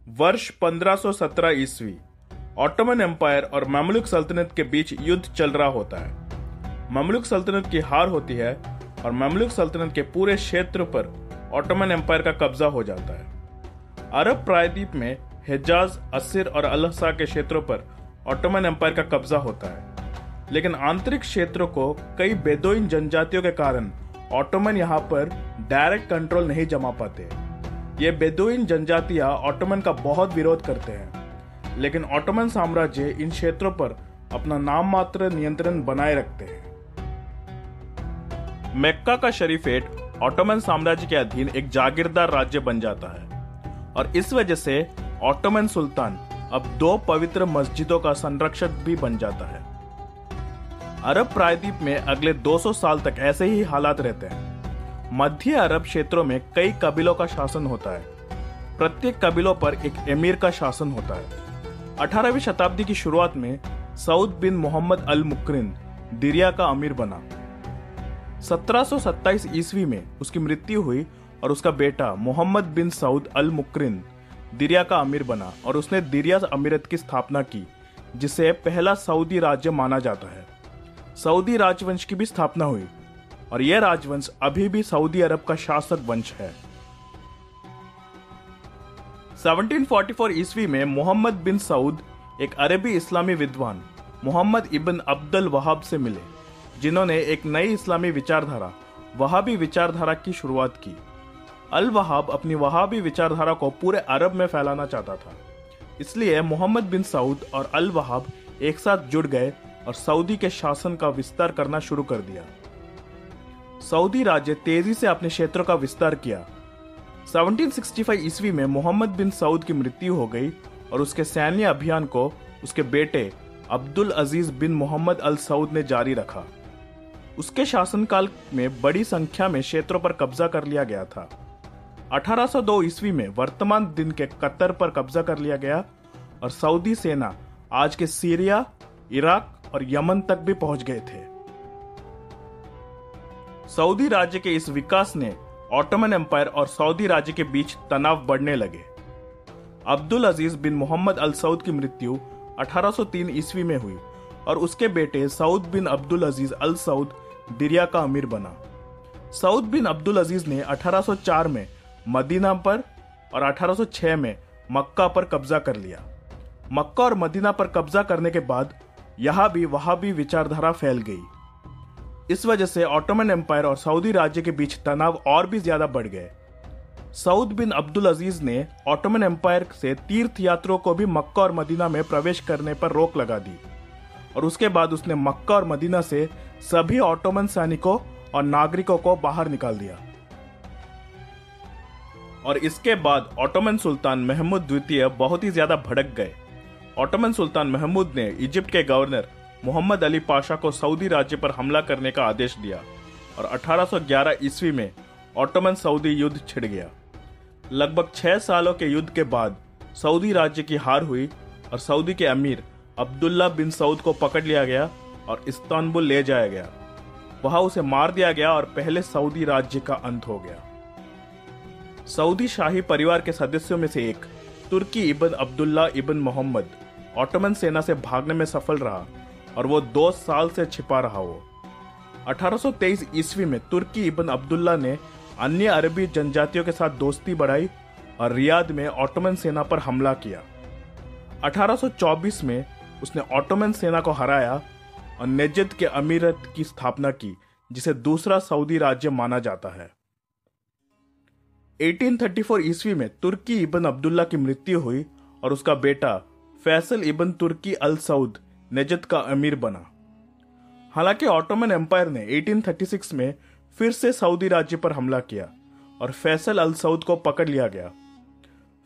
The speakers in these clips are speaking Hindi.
वर्ष 1517 ईस्वी ऑटोमन एम्पायर और ममलुक सल्तनत के बीच युद्ध चल रहा होता है। ममलुक सल्तनत की हार होती है और ममलुक सल्तनत के पूरे क्षेत्र पर ऑटोमन एम्पायर का कब्जा हो जाता है। अरब प्रायद्वीप में हिजाज, अस्सिर और अल-हसा के क्षेत्रों पर ऑटोमन एम्पायर का कब्जा होता है, लेकिन आंतरिक क्षेत्रों को कई बेदोइन जनजातियों के कारण ऑटोमन यहाँ पर डायरेक्ट कंट्रोल नहीं जमा पाते। ये बेदोइन जनजातियां ऑटोमन का बहुत विरोध करते हैं, लेकिन ऑटोमन साम्राज्य इन क्षेत्रों पर अपना नाम मात्र नियंत्रण बनाए रखते हैं। मक्का का शरीफेट ऑटोमन साम्राज्य के अधीन एक जागीरदार राज्य बन जाता है और इस वजह से ऑटोमन सुल्तान अब 2 पवित्र मस्जिदों का संरक्षक भी बन जाता है। अरब प्रायद्वीप में अगले 200 साल तक ऐसे ही हालात रहते हैं। मध्य अरब क्षेत्रों में कई कबीलों का शासन होता है। प्रत्येक कबीलों पर एक एमीर का शासन होता है। 18वीं शताब्दी की शुरुआत में सऊद बिन मोहम्मद अल मुकरिन दिरिया का अमीर बना। 1727 ईस्वी में उसकी मृत्यु हुई और उसका बेटा मोहम्मद बिन सऊद अल मुकरिन दिरिया का अमीर बना और उसने दिरिया अमीरत की स्थापना की, जिसे पहला सऊदी राज्य माना जाता है। सऊदी राजवंश की भी स्थापना हुई और यह राजवंश अभी भी सऊदी अरब का शासक वंश है। 1744 ईस्वी में मोहम्मद बिन सऊद एक अरबी इस्लामी विद्वान मोहम्मद इब्न अब्दुल वहाब से मिले, जिन्होंने एक नई इस्लामी विचारधारा वहाबी विचारधारा की शुरुआत की। अल वहाब अपनी वहाबी विचारधारा को पूरे अरब में फैलाना चाहता था, इसलिए मोहम्मद बिन सऊद और अल वहाब एक साथ जुड़ गए और सऊदी के शासन का विस्तार करना शुरू कर दिया। सऊदी राज्य तेजी से अपने क्षेत्रों का विस्तार किया। 1765 ईस्वी में मोहम्मद बिन सऊद की मृत्यु हो गई और उसके सैन्य अभियान को उसके बेटे अब्दुल अजीज बिन मोहम्मद अल सऊद ने जारी रखा। उसके शासनकाल में बड़ी संख्या में क्षेत्रों पर कब्जा कर लिया गया था। 1802 ईस्वी में वर्तमान दिन के कतर पर कब्जा कर लिया गया और सऊदी सेना आज के सीरिया, इराक और यमन तक भी पहुंच गए थे। सऊदी राज्य के इस विकास ने ऑटोमन एम्पायर और सऊदी राज्य के बीच तनाव बढ़ने लगे। अब्दुल अजीज बिन मोहम्मद अल सऊद की मृत्यु 1803 ईस्वी में हुई और उसके बेटे सऊद बिन अब्दुल अजीज अल सऊद दिरिया का अमीर बना। सऊद बिन अब्दुल अजीज ने 1804 में मदीना पर और 1806 में मक्का पर कब्जा कर लिया। मक्का और मदीना पर कब्जा करने के बाद यहां भी वहाबी विचारधारा फैल गई। इस वजह से ऑटोमन एम्पायर और सऊदी राज्य के बीच तनाव और भी ज्यादा बढ़ गए। सऊद बिन अब्दुल अजीज ने ऑटोमन एम्पायर से तीर्थयात्रियों को भी मक्का और मदीना में प्रवेश करने पर रोक लगा दी और उसके बाद उसने मक्का और मदीना से सभी ऑटोमन सैनिकों और नागरिकों को बाहर निकाल दिया। और इसके बाद ऑटोमन सुल्तान महमूद द्वितीय बहुत ही ज्यादा भड़क गए। ऑटोमन सुल्तान महमूद ने इजिप्ट के गवर्नर मोहम्मद अली पाशा को सऊदी राज्य पर हमला करने का आदेश दिया और 1811 ईस्वी में ऑटोमन सऊदी युद्ध छिड़ गया। लगभग 6 सालों के युद्ध के बाद सऊदी राज्य की हार हुई और सऊदी के अमीर अब्दुल्ला बिन सऊद को पकड़ लिया गया और इस्तांबुल ले जाया गया। वहां उसे मार दिया गया और पहले सऊदी राज्य का अंत हो गया। सऊदी शाही परिवार के सदस्यों में से एक तुर्की इब्न अब्दुल्ला इब्न मोहम्मद ऑटोमन सेना से भागने में सफल रहा और वो 2 साल से छिपा रहा। वो 1823 ईस्वी में तुर्की इब्न अब्दुल्ला ने अन्य अरबी जनजातियों के साथ दोस्ती बढ़ाई और रियाद में ऑटोमन सेना पर हमला किया। 1824 में उसने ऑटोमन सेना को हराया और नजद के अमीरत की स्थापना की, जिसे दूसरा सऊदी राज्य माना जाता है। 1834 ईस्वी में तुर्की इब्न अब्दुल्ला की मृत्यु हुई और उसका बेटा फैसल इब्न तुर्की अल सऊद नजद का अमीर बना। हालांकि ऑटोमन एम्पायर ने 1836 में फिर से सऊदी राज्य पर हमला किया और फैसल अल सऊद को पकड़ लिया गया।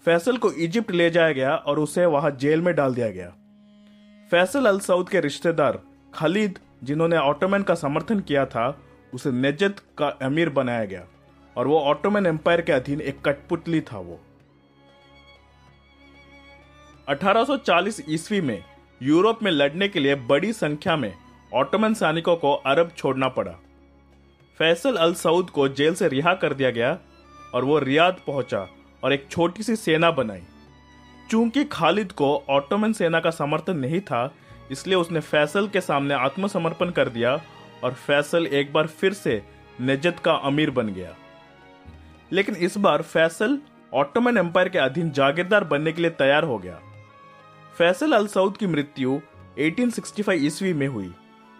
फैसल को इजिप्ट ले जाया गया और उसे वहां जेल में डाल दिया गया। फैसल अल सऊद के रिश्तेदार खालिद, जिन्होंने ऑटोमन का समर्थन किया था, उसे नजद का अमीर बनाया गया और वो ऑटोमन एम्पायर के अधीन एक कठपुतली था। वो 1840 ईस्वी में यूरोप में लड़ने के लिए बड़ी संख्या में ऑटोमन सैनिकों को अरब छोड़ना पड़ा। फैसल अल सऊद को जेल से रिहा कर दिया गया और वो रियाद पहुंचा और एक छोटी सी सेना बनाई। चूंकि खालिद को ऑटोमन सेना का समर्थन नहीं था, इसलिए उसने फैसल के सामने आत्मसमर्पण कर दिया और फैसल एक बार फिर से नजद का अमीर बन गया। लेकिन इस बार फैसल ऑटोमन एम्पायर के अधीन जागीरदार बनने के लिए तैयार हो गया। फैसल अल सऊद की मृत्यु 1865 ईस्वी में हुई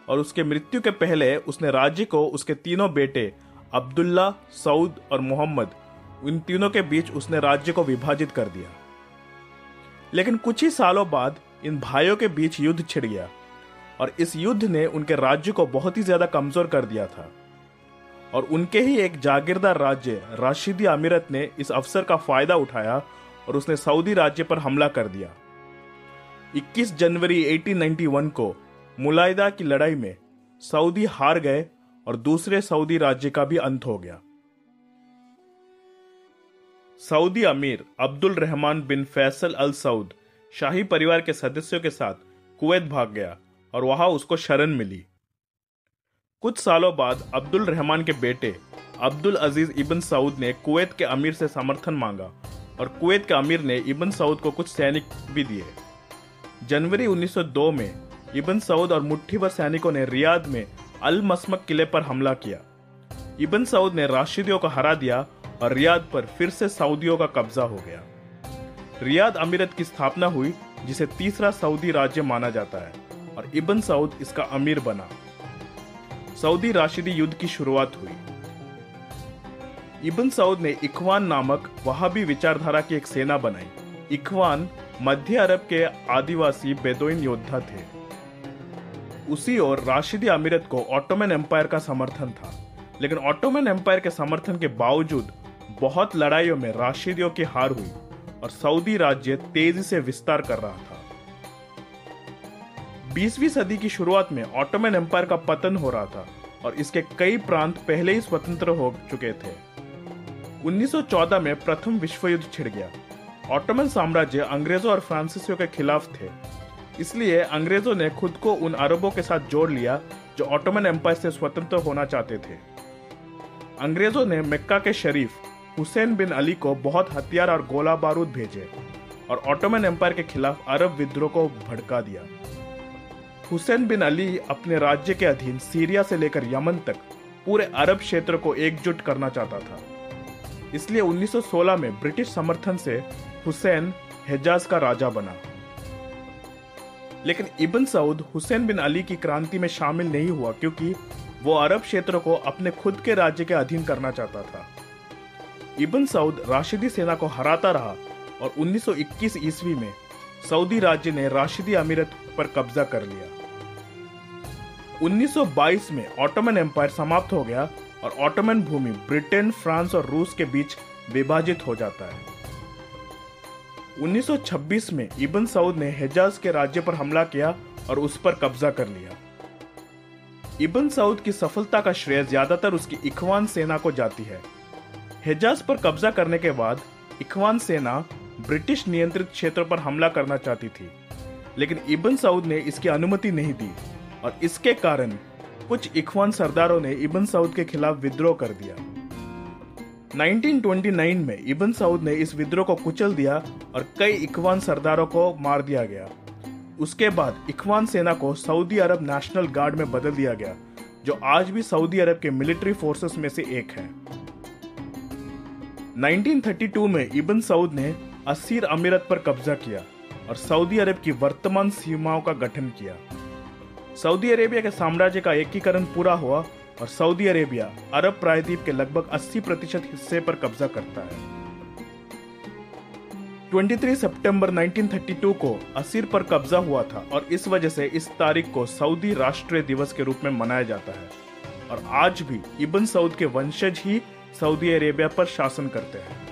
और उसके मृत्यु के पहले उसने राज्य को उसके तीनों बेटे अब्दुल्ला, सऊद और मोहम्मद, इन तीनों के बीच उसने राज्य को विभाजित कर दिया। लेकिन कुछ ही सालों बाद इन भाइयों के बीच युद्ध छिड़ गया और इस युद्ध ने उनके राज्य को बहुत ही ज्यादा कमजोर कर दिया था और उनके ही एक जागीरदार राज्य राशिदी अमीरत ने इस अवसर का फायदा उठाया और उसने सऊदी राज्य पर हमला कर दिया। 21 जनवरी 1891 को मुलायदा की लड़ाई में सऊदी हार गए और दूसरे सऊदी राज्य का भी अंत हो गया। सऊदी अमीर अब्दुल रहमान बिन फैसल अल सऊद शाही परिवार के सदस्यों के साथ कुवैत भाग गया और वहां उसको शरण मिली। कुछ सालों बाद अब्दुल रहमान के बेटे अब्दुल अजीज इब्न सऊद ने कुवैत के अमीर से समर्थन मांगा और कुवैत के अमीर ने इब्न सऊद को कुछ सैनिक भी दिए। जनवरी 1902 में इब्न सऊद और मुट्ठी भर सैनिकों ने रियाद में अल मसमक किले पर हमला किया। इब्न सऊद ने राशिदियों को हरा दिया और रियाद पर फिर से सऊदियों का कब्जा हो गया। रियाद अमीरत की स्थापना हुई, जिसे तीसरा सऊदी राज्य माना जाता है, और इब्न सऊद इसका अमीर बना। सऊदी राशिदी युद्ध की शुरुआत हुई। इब्न सऊद ने इखवान नामक वहाबी विचारधारा की एक सेना बनाई। इखवान मध्य अरब के आदिवासी बेदोइन योद्धा थे। उसी ओर राशिदी अमीरत को ऑटोमन एम्पायर का समर्थन था, लेकिन ऑटोमन एम्पायर के समर्थन के बावजूद बहुत लड़ाइयों में राशिदियों की हार हुई और सऊदी राज्य तेजी से विस्तार कर रहा था। 20वीं सदी की शुरुआत में ऑटोमन एम्पायर का पतन हो रहा था और इसके कई प्रांत पहले ही स्वतंत्र हो चुके थे। 1914 में प्रथम विश्व युद्ध छिड़ गया। ऑटोमन साम्राज्य अंग्रेजों और फ्रांसीसियों के खिलाफ थे, इसलिए अंग्रेजों ने खुद को उन अरबों के साथ जोड़ लिया जो ऑटोमन एम्पायर से स्वतंत्र होना चाहते थे। अंग्रेजों ने मक्का के शरीफ हुसैन बिन अली को बहुत हथियार और गोला बारूद भेजे और ऑटोमन एम्पायर के खिलाफ अरब विद्रोह को भड़का दिया। हुसैन बिन अली अपने राज्य के अधीन सीरिया से लेकर यमन तक पूरे अरब क्षेत्र को एकजुट करना चाहता था। इसलिए 1916 में ब्रिटिश समर्थन से हुसैन हिजाज का राजा बना। लेकिन इब्न सऊद हुसैन बिन अली की क्रांति में शामिल नहीं हुआ, क्योंकि वो अरब क्षेत्र को अपने खुद के राज्य के अधीन करना चाहता था। इब्न सऊद राशिदी सेना को हराता रहा और 1921 ईस्वी में सऊदी राज्य ने राशिदी अमीरत पर कब्जा कर लिया। 1922 में ऑटोमन एम्पायर समाप्त हो गया और ऑटोमन भूमि ब्रिटेन, फ्रांस और रूस के बीच विभाजित हो जाता है। 1926 में इब्न सऊद ने हिजाज के राज्य पर हमला किया और उस पर कब्जा कर लिया। इब्न सऊद की सफलता का श्रेय ज्यादातर उसकी इखवान सेना को जाती है। हिजाज पर कब्जा करने के बाद इखवान सेना ब्रिटिश नियंत्रित क्षेत्र पर हमला करना चाहती थी, लेकिन इब्न सऊद ने इसकी अनुमति नहीं दी और इसके कारण कुछ इखवान सरदारों ने इब्न सऊद के खिलाफ विद्रोह कर दिया। 1929 में इब्न सऊद ने इस विद्रोह को कुचल दिया और कई इखवान सरदारों को मार दिया गया। उसके बाद इखवान सेना को सऊदी अरब नेशनल गार्ड में बदल दिया गया, जो आज भी सऊदी अरब के मिलिट्री फोर्सेस में से एक है। 1932 में इब्न सऊद ने असीर अमीरत पर कब्जा किया और सऊदी अरब की वर्तमान सीमाओं का गठन किया। सऊदी अरेबिया के साम्राज्य का एकीकरण पूरा हुआ और सऊदी अरेबिया अरब प्रायद्वीप के लगभग 80% हिस्से पर कब्जा करता है। 23 सितंबर 1932 को असीर पर कब्जा हुआ था और इस वजह से इस तारीख को सऊदी राष्ट्रीय दिवस के रूप में मनाया जाता है और आज भी इब्न सऊद के वंशज ही सऊदी अरेबिया पर शासन करते हैं।